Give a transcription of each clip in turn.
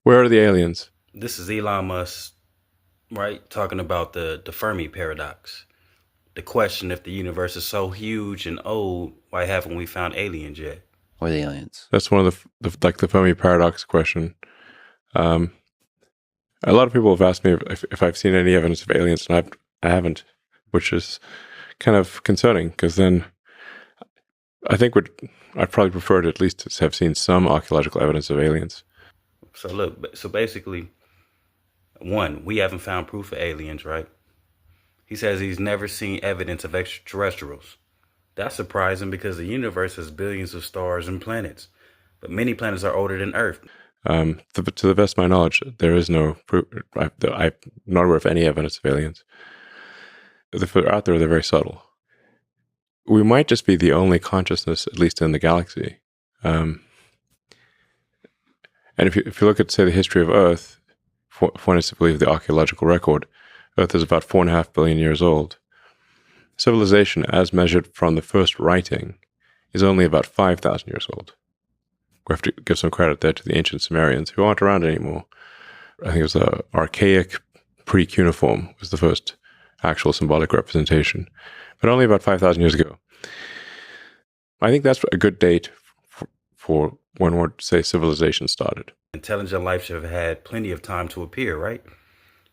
Where are the aliens? This is Elon Musk, right? Talking about the Fermi Paradox. The question, if the universe is so huge and old, why haven't we found aliens yet? Or the aliens? That's one of the Fermi Paradox question. Um, a lot of people have asked me if I've seen any evidence of aliens, and I haven't, which is kind of concerning because then I think I'd probably prefer to at least have seen some archaeological evidence of aliens. So look, so basically, one, we haven't found proof of aliens, right? He says he's never seen evidence of extraterrestrials. That's surprising because the universe has billions of stars and planets, but many planets are older than Earth. To the best of my knowledge, there is no proof. I'm not aware of any evidence of aliens. If they're out there, they're very subtle. We might just be the only consciousness, at least in the galaxy. And if you look at, say, the history of Earth, if one is to believe the archaeological record, Earth is about 4.5 billion years old. Civilization, as measured from the first writing, is only about 5,000 years old. We have to give some credit there to the ancient Sumerians, who aren't around anymore. I think it was the archaic pre-cuneiform was the first actual symbolic representation, but only about 5,000 years ago. I think that's a good date for when we're, say, civilization started. Intelligent life should have had plenty of time to appear, right?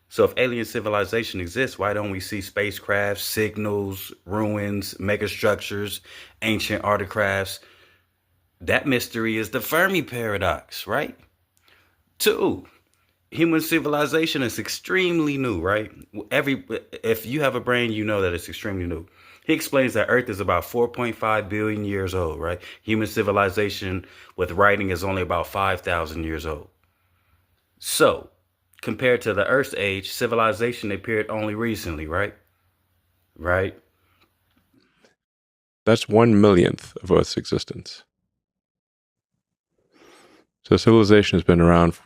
So if alien civilization exists, why don't we see spacecraft, signals, ruins, megastructures, ancient artifacts? That mystery is the Fermi Paradox, right? Two, human civilization is extremely new, right? If you have a brain, you know that it's extremely new. He explains that Earth is about 4.5 billion years old, right? Human civilization with writing is only about 5,000 years old. So, compared to the Earth's age, civilization appeared only recently, right? Right? That's 1/1,000,000th of Earth's existence. So civilization has been around.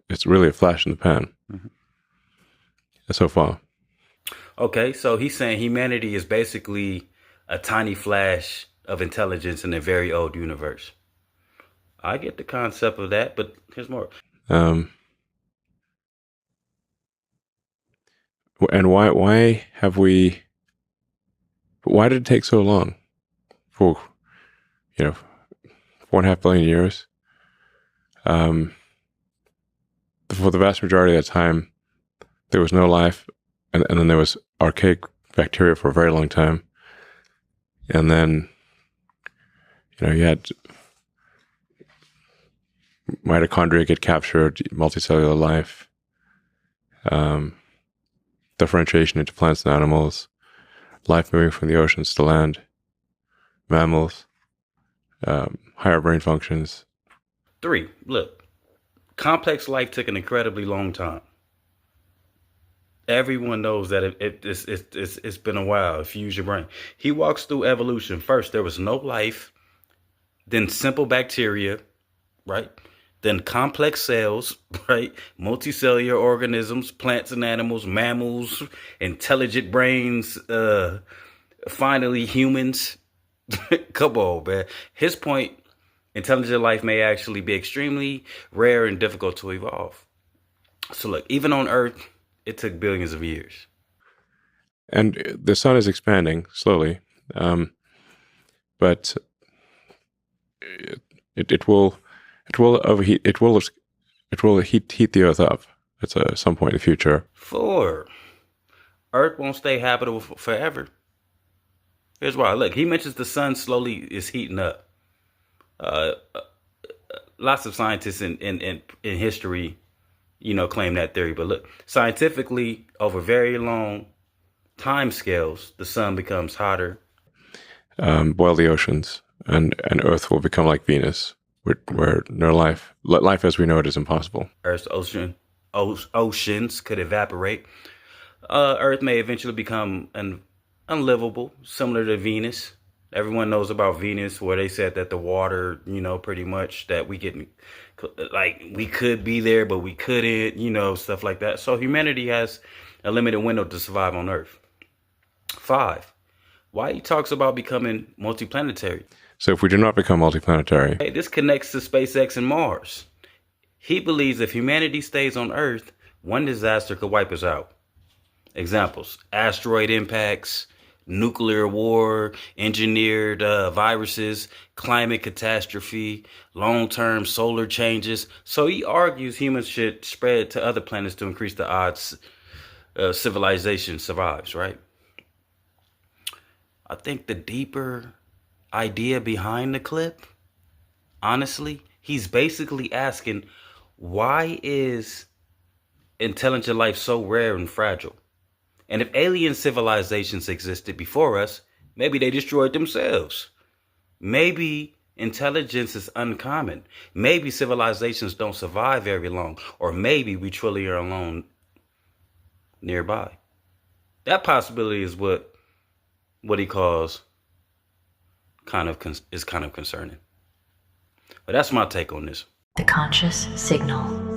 It's really a flash in the pan so far. Okay, so he's saying humanity is basically a tiny flash of intelligence in a very old universe. I get the concept of that, but here's more. And why have we? Why did it take so long? For 4.5 billion years. For the vast majority of that time, there was no life, and then there was archaic bacteria for a very long time, and then you had mitochondria get captured, multicellular life, differentiation into plants and animals, life moving from the oceans to land, mammals, higher brain functions. 3, look, complex life took an incredibly long time. Everyone knows that it's been a while if you use your brain. He walks through evolution. First, there was no life, then simple bacteria, right? Then complex cells, right? Multicellular organisms, plants and animals, mammals, intelligent brains, finally humans. Come on, man. His point, intelligent life may actually be extremely rare and difficult to evolve. So look, even on Earth, it took billions of years. And the sun is expanding slowly, but it will overheat. It will heat the Earth up at some point in the future. 4, Earth won't stay habitable forever. Here's why. Look, he mentions the sun slowly is heating up. Lots of scientists in history, claim that theory. But look, scientifically, over very long time scales, the sun becomes hotter. Boil the oceans, and Earth will become like Venus, where no life as we know it is impossible. Earth's oceans could evaporate. Earth may eventually become unlivable, similar to Venus. Everyone knows about Venus, where they said that the water, pretty much that we could be there, but we couldn't, stuff like that. So humanity has a limited window to survive on Earth. 5, why he talks about becoming multi-planetary. So if we do not become multi-planetary, Hey, this connects to SpaceX and Mars. He believes if humanity stays on Earth, one disaster could wipe us out. Examples: asteroid impacts, nuclear war, engineered viruses, climate catastrophe, long-term solar changes. So he argues humans should spread to other planets to increase the odds civilization survives, right? I think the deeper idea behind the clip, honestly, he's basically asking, why is intelligent life so rare and fragile? And if alien civilizations existed before us, maybe they destroyed themselves. Maybe intelligence is uncommon. Maybe civilizations don't survive very long. Or maybe we truly are alone nearby. That possibility is what he calls is kind of concerning. But that's my take on this. The conscious signal.